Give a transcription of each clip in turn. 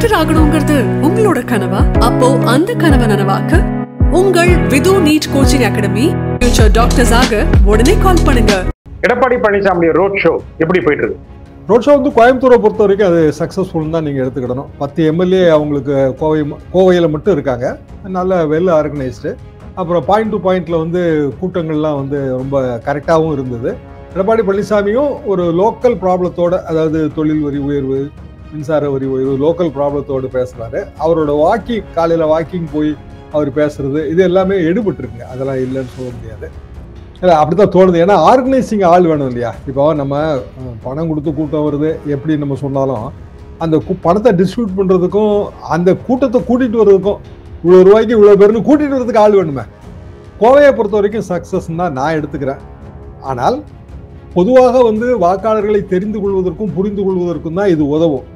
Doctor ஆகணுங்கிறது உங்களோட கனவா? அப்போ அந்த கனவை நனவாக்க உங்கள் Vidhu NEET coaching academy future doctors ஆக உடனே கால் பண்ணுங்க. எடப்பாடி பழனிசாமி ரோட் ஷோ எப்படி போயிட்டு இருக்கு? ரோட் ஷோ வந்து கோயம்புத்தூரை பொறுத்த வரைக்கும் அது சக்ஸஸ்ஃபுல் தான் நீங்கள் எடுத்துக்கிடணும். 10 எம்எல்ஏ அவங்களுக்கு கோவையில் மட்டும் இருக்காங்க, நல்ல வெல் ஆர்கனைஸ்டு. அப்புறம் பாயிண்ட் டு பாயிண்ட்ல வந்து கூட்டங்கள்லாம் வந்து ரொம்ப கரெக்டாகவும் இருந்தது. எடப்பாடி பழனிசாமியும் ஒரு லோக்கல் ப்ராப்ளத்தோட, அதாவது தொழில் வரி உயர்வு, மின்சார வரி உயர்வு, லோக்கல் ப்ராப்ளத்தோடு பேசுறாரு. அவரோட காலையில் வாக்கிங் போய் அவர் பேசுறது இது எல்லாமே எடுபட்டு இருக்குங்க, அதெல்லாம் இல்லைன்னு சொல்ல முடியாது. இல்லை அப்படித்தான் தோணுது. ஏன்னா ஆர்கனைசிங் ஆள் வேணும் இல்லையா? இப்போ நம்ம பணம் கொடுத்து கூட்டம் வருது எப்படி நம்ம சொன்னாலும் அந்த பணத்தை டிஸ்ட்ரிபியூட் பண்ணுறதுக்கும் அந்த கூட்டத்தை கூட்டிகிட்டு வர்றதுக்கும் இவ்வளோ ரூபாய்க்கு இவ்வளோ பேருன்னு கூட்டிகிட்டு வரதுக்கு ஆள் வேணுமே. கோவையை பொறுத்த வரைக்கும் சக்ஸஸ் தான் நான் எடுத்துக்கிறேன். ஆனால் பொதுவாக வந்து வாக்காளர்களை தெரிந்து கொள்வதற்கும் புரிந்து கொள்வதற்கும் தான் இது உதவும்.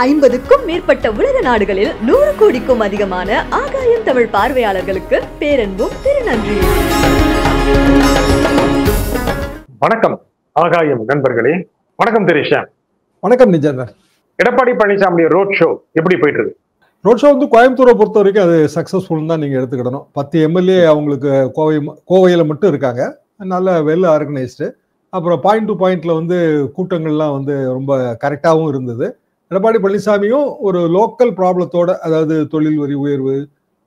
50க்கும் மேற்பட்ட உலக நாடுகளில் 100 கோடிக்கும் அதிகமான ஆகாயம் தமிழ் பார்வையாளர்களுக்கு பேரன்பும் திருநன்றி. வணக்கம் ஆகாயம் நண்பர்களே. வணக்கம் திரிஷா. வணக்கம் நிஜாந்தர். எடப்பாடி பழனிசாமி ரோட் ஷோ எப்படி போயிட்டு இருக்கு? ரோட் ஷோ வந்து கோயம்புத்தூரை பொறுத்த வரைக்கும் அது சக்ஸஸ்ஃபுல் தான் நீங்கள் எடுத்துக்கிடணும். 10 எம்எல்ஏ அவங்களுக்கு கோவையில் மட்டும் இருக்காங்க, நல்ல வெல் ஆர்கனைஸ்டு. அப்புறம் பாயிண்ட் டு பாயிண்ட்ல வந்து கூட்டங்கள்லாம் வந்து ரொம்ப கரெக்டாகவும் இருந்தது. எடப்பாடி பழனிசாமியும் ஒரு லோக்கல் ப்ராப்ளத்தோட, அதாவது தொழில் வரி உயர்வு,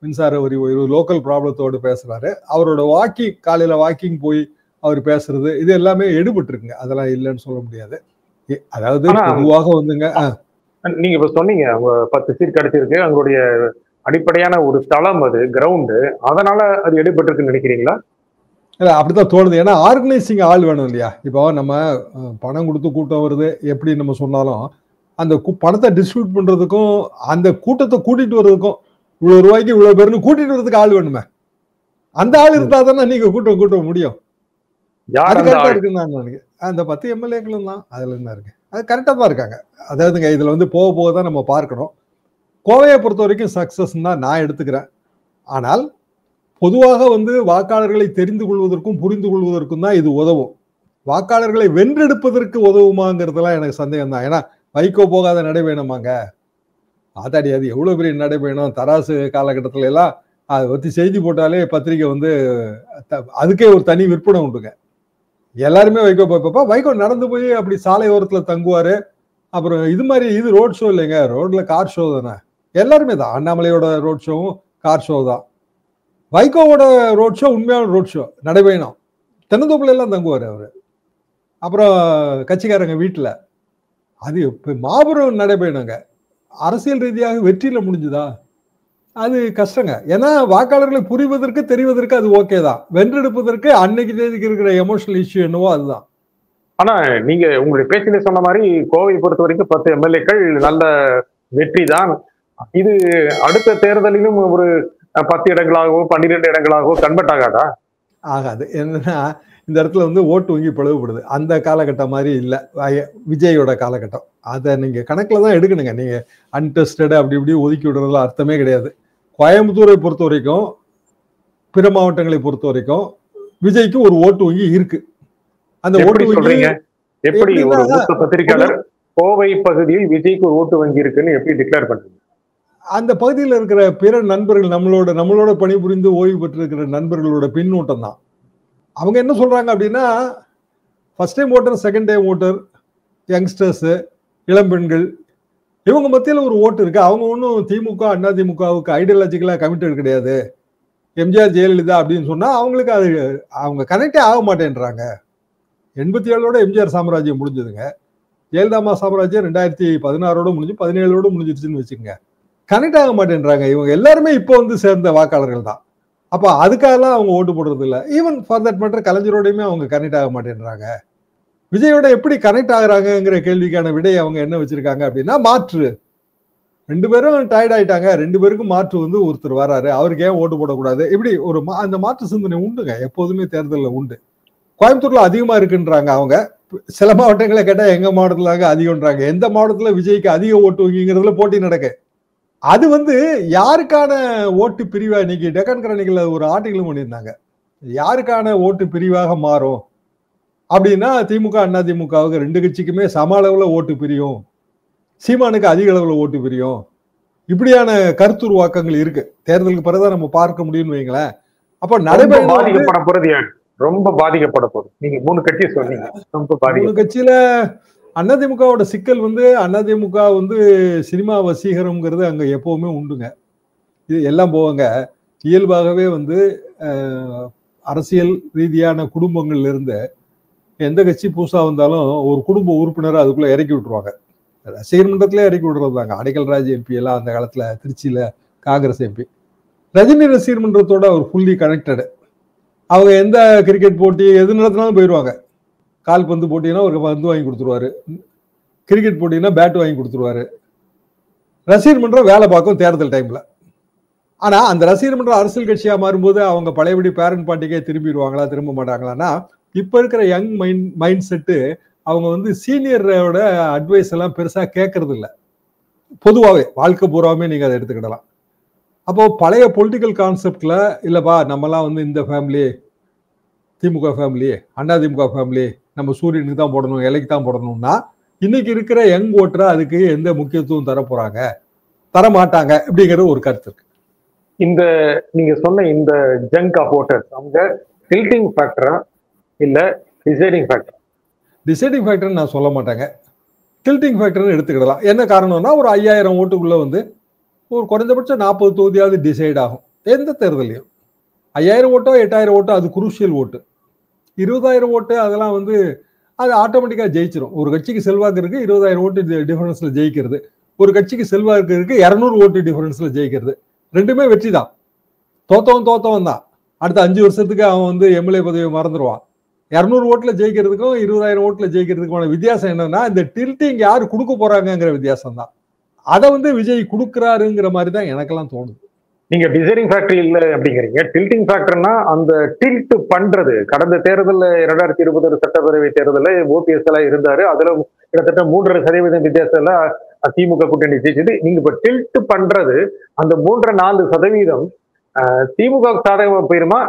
மின்சார வரி உயர்வு, லோக்கல் ப்ராப்ளத்தோடு பேசுறாரு. அவரோட காலையில் வாக்கிங் போய் அவர் பேசுறது இது எல்லாமே எடுபட்டு இருக்குங்க, அதெல்லாம் இல்லைன்னு சொல்ல முடியாது. அதாவது பொதுவாக வந்துங்க, நீங்க இப்ப சொன்னீங்க அவங்க 10 சீட் கிடைச்சிருக்கு, அவங்களுடைய அடிப்படையான ஒரு தளம் அது கிரவுண்டு, அதனால அது எடுபட்டு இருக்குன்னு நினைக்கிறீங்களா? இல்லை அப்படித்தான் தோணுது. ஏன்னா ஆர்கனைசிங் ஆள் வேணும் இல்லையா? இப்போ நம்ம பணம் கொடுத்து கூட்டம் வருது எப்படி நம்ம சொன்னாலும் அந்த பணத்தை டிஸ்ட்ரிபியூட் பண்றதுக்கும் அந்த கூட்டத்தை கூட்டிட்டு வர்றதுக்கும் இவ்வளோ ரூபாய்க்கு இவ்வளோ பேருன்னு கூட்டிட்டு வரதுக்கு ஆள் வேணுமே. அந்த ஆள் இருந்தா தானே நீங்க கூட்ட முடியும். அது கரெக்டா இருக்குன்னு நான் நினைக்கிறேன். அந்த 10 எம்எல்ஏக்களும் தான் அதுல என்ன இருக்கு, அது கரெக்டா தான் இருக்காங்க. அதாவதுங்க இதுல வந்து போக போக தான் நம்ம பார்க்கணும். கோவையை பொறுத்த வரைக்கும் சக்சஸ் தான் நான் எடுத்துக்கிறேன். ஆனால் பொதுவாக வந்து வாக்காளர்களை தெரிந்து கொள்வதற்கும் புரிந்து கொள்வதற்கும் தான் இது உதவும். வாக்காளர்களை வென்றெடுப்பதற்கு உதவுமாங்கிறதுலாம் எனக்கு சந்தேகம் தான். ஏன்னா வைகோ போகாத நடைபயணமாங்க, ஆத்தாடி அது எவ்வளவு பெரிய நடைபயணம். தராசு காலகட்டத்துல எல்லாம் அதை பத்தி செய்தி போட்டாலே பத்திரிகை வந்து அதுக்கே ஒரு தனி விற்பனை உண்டுங்க. எல்லாருமே வைகோ போய்ப்பா, வைகோ நடந்து போய் அப்படி சாலை ஓரத்துல தங்குவாரு. அப்புறம் இது மாதிரி இது ரோட் ஷோ இல்லைங்க, ரோட்ல கார் ஷோ தானே. எல்லாருமே தான். அண்ணாமலையோட ரோட் ஷோவும் கார் ஷோ தான். வைகோவோட ரோட் ஷோ உண்மையான ரோட் ஷோ, நடைபயணம். தென்னந்தோப்புல எல்லாம் தங்குவார் அவரு. அப்புறம் கட்சிக்காரங்க வீட்டுல அது மாபெரும் நடைபயணங்க. அரசியல் ரீதியாக வெற்றியில முடிஞ்சுதா? அது கஷ்டங்க. ஏன்னா வாக்காளர்களை புரிவதற்கு தெரிவதற்கு அது ஓகே தான். வென்றெடுப்பதற்கு அன்னைக்கு தேதிக்கு இருக்கிற எமோஷனல் இஷ்யூ என்னவோ அதுதான். ஆனா நீங்க உங்களுடைய பேச்சில சொன்ன மாதிரி கோவையை பொறுத்த வரைக்கும் 10 எம்எல்ஏக்கள் நல்ல வெற்றி தான். இது அடுத்த தேர்தலிலும் ஒரு 10 இடங்களாகவோ 12 இடங்களாகவோ கன்வெர்ட் ஆகாதா? ஆகாது. என்னன்னா இந்த இடத்துல வந்து ஓட்டு வங்கி பிளவுபடுது. அந்த காலகட்டம் மாதிரி இல்லை விஜயோட காலகட்டம். அதை நீங்க கணக்குல தான் எடுக்கணுங்க. நீங்க அன்டெஸ்டட் அப்படி இப்படி ஒதுக்கி விடுறதுல அர்த்தமே கிடையாது. கோயம்புத்தூரை பொறுத்த வரைக்கும், பிற மாவட்டங்களை பொறுத்த வரைக்கும் விஜய்க்கு ஒரு ஓட்டு வங்கி இருக்கு. அந்த ஓட்டு வங்கி எப்படி ஒரு மூத்த பத்திரிகையாளர் கோவை பகுதியில் விஜய்க்கு ஒரு ஓட்டு வங்கி இருக்குன்னு எப்படி டிக்ளேர் பண்றீங்க? அந்த பகுதியில் இருக்கிற பிற நண்பர்கள், நம்மளோட பணிபுரிந்து ஓய்வு பெற்றிருக்கிற நண்பர்களோட பின்னூட்டம் தான். அவங்க என்ன சொல்றாங்க அப்படின்னா, first time voter, second time voter, youngsters, இளம்பெண்கள், இவங்க மத்தியில் ஒரு ஓட்டு இருக்கு. அவங்க ஒன்றும் திமுக அதிமுகவுக்கு ஐடியாலஜிக்கலா கமிட்டட் கிடையாது. எம்ஜிஆர் ஜெயலலிதா அப்படின்னு சொன்னா அவங்களுக்கு அது அவங்க கனெக்டே ஆக மாட்டேன்றாங்க. 87ஓட எம்ஜிஆர் சாம்ராஜ்யம் முடிஞ்சதுங்க. ஜெயலலிதா சாம்ராஜ்யம் 2016ஓட முடிஞ்சு 17ஓட முடிஞ்சிருச்சுன்னு வச்சுக்கோங்க. கனெக்ட் ஆக மாட்டேன்றாங்க. இவங்க எல்லாருமே இப்போ வந்து சேர்ந்த வாக்காளர்கள் தான். அப்ப அதுக்காகலாம் அவங்க ஓட்டு போடுறது இல்லை. ஈவன் ஃபார் தட் மேட்டர் கலைஞரோடையுமே அவங்க கனெக்ட் ஆக மாட்டேன்றாங்க. விஜயோட எப்படி கனெக்ட் ஆகுறாங்கிற கேள்விக்கான விடை அவங்க என்ன வச்சிருக்காங்க அப்படின்னா, மாற்று. 2 பேரும் டயர்ட் ஆயிட்டாங்க, 2 பேருக்கும் மாற்று வந்து ஒருத்தர் வராரு, அவருக்கு ஏன் ஓட்டு போடக்கூடாது, இப்படி ஒரு அந்த மாற்று சிந்தனை உண்டுங்க, எப்போதுமே தேர்தலில் உண்டு. கோயம்புத்தூர்ல அதிகமா இருக்குன்றாங்க அவங்க. சில மாவட்டங்களை கேட்டா எங்க மாவட்டத்துல அதிகம்ன்றாங்க. எந்த மாவட்டத்துல விஜய்க்கு அதிக ஓட்டு வங்கிங்கிறதுல போட்டி நடக்கு. அது வந்து யாருக்கான ஓட்டு பிரிவா, இன்னைக்கு டெக்கான் கிரானிக்கல்ல ஒரு ஆர்டிகலும் பண்ணியிருந்தாங்க, யாருக்கான ஓட்டு பிரிவாக மாறும் அப்படின்னா திமுக அதிமுகவுக்கு 2 கட்சிக்குமே சம அளவுல ஓட்டு பிரியும். சீமானுக்கு அதிக அளவுல ஓட்டு பிரியும். இப்படியான கருத்துருவாக்கங்கள் இருக்கு. தேர்தலுக்கு பிறகுதான் நம்ம பார்க்க முடியும்னு வைங்களேன். அப்ப நடைபெறும் பாதிக்கப்பட போறது யார்? ரொம்ப பாதிக்கப்பட போகுது. நீங்க 3 கட்சி சொன்னீங்க. ரொம்ப பாதிக்கப்படும். கட்சியில அதிமுகவோட சிக்கல் அதிமுக சினிமா வசீகரம்ங்கிறது அங்க எப்பவுமே உண்டுங்க. இது எல்லாம் போவாங்க. இயல்பாகவே அரசியல் ரீதியான குடும்பங்கள்ல இருந்து எந்த கட்சி புதுசா வந்தாலும் ஒரு குடும்ப உறுப்பினரை அதுக்குள்ள இறக்கி விட்டுருவாங்க. ரசிகர் மன்றத்திலே இறக்கி விடுறதாங்க. அடைக்கல் ராஜ் எம்பி எல்லாம் அந்த காலத்துல திருச்சியில காங்கிரஸ் எம்பி. ரஜினி ரசிகர் மன்றத்தோட ஒரு ஃபுல்லி கனெக்டடு. அவங்க எந்த கிரிக்கெட் போட்டி எது நடத்தினாலும் போயிடுவாங்க. கால்பந்து போட்டினா ஒரு பந்து வாங்கி கொடுத்துருவாரு, கிரிக்கெட் போட்டினா பேட் வாங்கி கொடுத்துருவாரு. ரசிகர் மன்றம் வேலை பார்க்கும் தேர்தல் டைம்ல. ஆனா அந்த ரசிகர் மன்றம் அரசியல் கட்சியா மாறும்போது அவங்க பழையபடி பேரண்ட் பார்ட்டிக்கே திரும்பிடுவாங்களா, திரும்ப மாட்டாங்களான்னா, இப்ப இருக்கிற யங் மைண்ட் செட்டு அவங்க சீனியரோட அட்வைஸ் எல்லாம் பெருசா கேட்கறது இல்லை. பொதுவாகவே வாழ்க்கை பூராவே நீங்க அதை எடுத்துக்கிடலாம். அப்போ பழைய பொலிட்டிக்கல் கான்செப்ட்ல இல்லப்பா நம்மலாம் இந்த ஃபேமிலி, திமுக ஃபேமிலி, அதிமுக ஃபேமிலி, நம்ம சூரியனுக்கு தான் போடணும், இலைக்கு தான் போடணும்னா இன்னைக்கு இருக்கிற யங் ஓட்டரை அதுக்கு எந்த முக்கியத்துவம் தர போறாங்க, தரமாட்டாங்க அப்படிங்கிற ஒரு கருத்து இருக்கு. இந்த நீங்க சொன்ன இந்த ஜங்க் ஆஃப் ஓட்டர்ஸ் அவங்க டில்டிங் ஃபேக்டரா இல்ல டிசைடிங் ஃபேக்டர்? டிசைடிங் ஃபேக்டர்னு நான் சொல்ல மாட்டேங்க. டில்டிங் ஃபேக்டர்னு எடுத்துக்கிடலாம். என்ன காரணம்னா ஒரு 5000 ஓட்டுக்குள்ள ஒரு குறைந்தபட்சம் 40 தொகுதியாவது டிசைட் ஆகும் எந்த தேர்தலையும். 5000 ஓட்டோ 8000 ஓட்டோ அது குரூஷியல் ஓட்டு. 20000 ஓட்டு அதெல்லாம் அது ஆட்டோமேட்டிக்கா ஜெயிச்சிடும். ஒரு கட்சிக்கு செல்வாக்கு இருக்கு 20000 ஓட்டு டிஃபரன்ஸ்ல ஜெயிக்கிறது, ஒரு கட்சிக்கு செல்வாக்கு இருக்கு 200 ஓட்டு டிஃபரன்ஸ்ல ஜெயிக்கிறது. ரெண்டுமே வெற்றி தான். தோத்தவன் தான். அடுத்த 5 வருஷத்துக்கு அவன் எம்எல்ஏ பதவியை மறந்துடுவான். 200 ஓட்டுல ஜெயிக்கிறதுக்கும் 20000 ஓட்டுல ஜெயிக்கிறதுக்குமான வித்தியாசம் என்னன்னா இந்த டில்டிங் யாரு கொடுக்க போறாங்கிற வித்தியாசம் தான். அதை விஜய் கொடுக்குறாருங்கிற மாதிரி தான் எனக்கெல்லாம் தோணுது. நீங்க டிசைடிங் ஃபேக்டர் இல்ல அப்படிங்கிறீங்க. டில்டிங் ஃபேக்டர்னா அந்த டில்ட் பண்றது. கடந்த தேர்தலில் 2020 சட்டப்பேரவை தேர்தலில் ஓபிஎஸ் எல்லாம் இருந்தாரு. அதுல கிட்டத்தட்ட 3.5% வித்தியாசத்துல திமுக கூட்டணி ஜெயிச்சது. நீங்க இப்ப டில்ட் பண்றது அந்த 3-4% திமுக சாதகமா போயிருமா,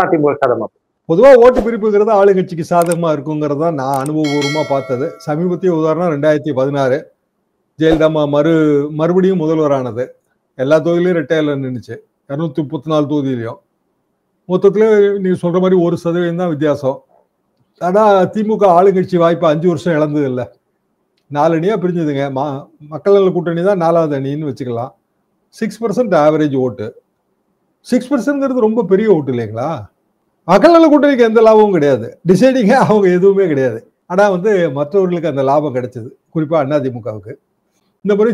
அதிமுக சாதகமா? பொதுவா ஓட்டு பிரிப்புங்கிறது ஆளுங்கட்சிக்கு சாதகமா இருக்குங்கிறதா நான் அனுபவபூர்வமா பார்த்தது. சமீபத்திய உதாரணம் 2016 ஜெயலலிதா மறுபடியும் முதல்வரானது. எல்லா தொகுதியிலையும் ரெட்டையில நின்றுச்சு. 234 தொகுதியிலையும் மொத்தத்துல நீங்க சொல்ற மாதிரி 1% தான் வித்தியாசம். ஆனா திமுக ஆளுங்கட்சி வாய்ப்பு 5 வருஷம் இழந்தது இல்லை. 4 அணியா பிரிஞ்சதுங்க. மக்கள் நல கூட்டணி தான் 4வது அணின்னு வச்சுக்கலாம். 6% ஆவரேஜ் ஓட்டு. 6%ங்கிறது ரொம்ப பெரிய ஓட்டு இல்லைங்களா? மக்கள் நல கூட்டணிக்கு எந்த லாபமும் கிடையாது. டிசைடிங்க அவங்க எதுவுமே கிடையாது. ஆனா மற்றவர்களுக்கு அந்த லாபம் கிடைச்சது, குறிப்பா அதிமுகவுக்கு. இந்த மாதிரி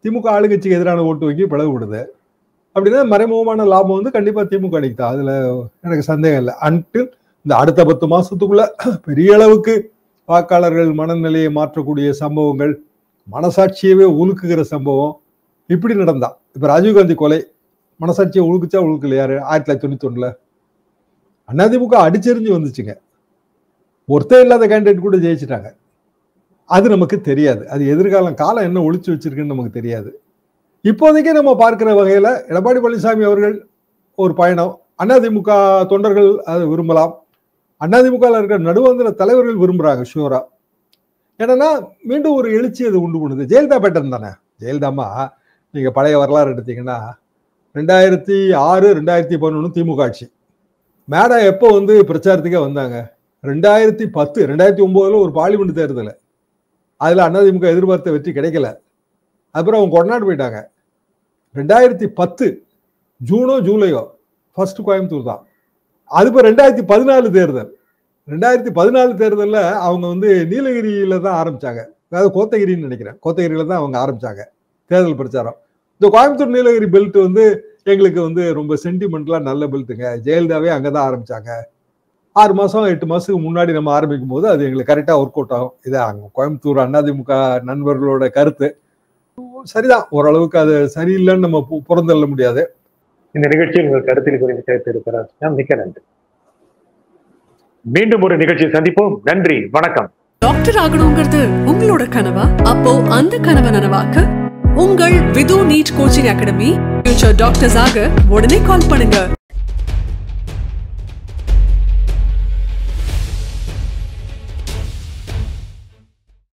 திமுக ஆளுங்கட்சிக்கு எதிரான ஓட்டு வங்கி பிளவு விடுது அப்படின்னா மறைமுகமான லாபம் கண்டிப்பா திமுக அணிக்கு தான். அதுல எனக்கு சந்தேகம் இல்லை. இந்த அடுத்த 10 மாசத்துக்குள்ள பெரிய அளவுக்கு வாக்காளர்கள் மனநிலையை மாற்றக்கூடிய சம்பவங்கள், மனசாட்சியவே உலுக்குகிற சம்பவம் இப்படி நடந்தா. இப்ப ராஜீவ்காந்தி கொலை மனசாட்சியை உழுக்குச்சா உழுக்கலையாரு? 1991 அதிமுக அடிச்செறிஞ்சு வந்துச்சுங்க. ஒருத்தர் இல்லாத கேண்டிடேட் கூட ஜெயிச்சுட்டாங்க. அது நமக்கு தெரியாது. அது காலம் என்ன ஒளிச்சு வச்சிருக்குன்னு நமக்கு தெரியாது. இப்போதைக்கு நம்ம பார்க்கிற வகையில எடப்பாடி பழனிசாமி அவர்கள் ஒரு பயணம், அதிமுக தொண்டர்கள் அதை விரும்பலாம், அதிமுக இருக்கிற நடுவந்திர தலைவர்கள் விரும்புறாங்க ஷூரா. ஏன்னா மீண்டும் ஒரு எழுச்சி அது உண்டு பண்ணுது. ஜெயலலிதா பேட்டர்ன் தானே. ஜெயலலிதாமா நீங்க பழைய வரலாறு எடுத்தீங்கன்னா 2006 2011 திமுக ஆட்சி. மேடா எப்போ பிரச்சாரத்துக்கே வந்தாங்க? 2010 2009 ஒரு பார்லிமெண்ட் தேர்தல். அதுல அதிமுக எதிர்பார்த்த வெற்றி கிடைக்கல. அப்புறம் அவங்க கொடநாடு போயிட்டாங்க. 2010 ஜூனோ ஜூலையோ ஃபர்ஸ்ட் கோயம்புத்தூர் தான். அது இப்போ 2014 தேர்தல். 2014 தேர்தலில் அவங்க நீலகிரியில தான் ஆரம்பிச்சாங்க. அதாவது கோத்தகிரின்னு நினைக்கிறேன். கோத்தகிரியில தான் அவங்க ஆரம்பிச்சாங்க தேர்தல் பிரச்சாரம். இந்த கோயம்புத்தூர் நீலகிரி பெல்ட் எங்களுக்கு ரொம்ப சென்டிமெண்ட்லா நல்ல பெல்ட்டுங்க. ஜெயலலிதாவே அங்கதான் ஆரம்பிச்சாங்க. 6 மாசம் 8 மாசத்துக்கு முன்னாடி நம்ம ஆரம்பிக்கும் போது அது எங்களுக்கு கரெக்டா ஒர்க் அவுட் ஆகும். இது அங்க கோயம்புத்தூர் அதிமுக நண்பர்களோட கருத்து சரிதான். ஓரளவுக்கு அது சரியில்லைன்னு நம்ம புறந்தள்ள முடியாது. இந்த நிகழ்ச்சியில் உங்கள் கருத்தில் குறித்து சேர்த்திருக்கிறார். மிக்க நன்றி. மீண்டும் ஒரு நிகழ்ச்சியை சந்திப்போம். நன்றி, வணக்கம். டாக்டர் ஆகணுங்கிறது உங்களோட கனவா? அப்போ அந்த கனவை நனவாக்க உங்கள் Vidhu NEET coaching academy future doctors ஆக உடனே கால் பண்ணுங்க.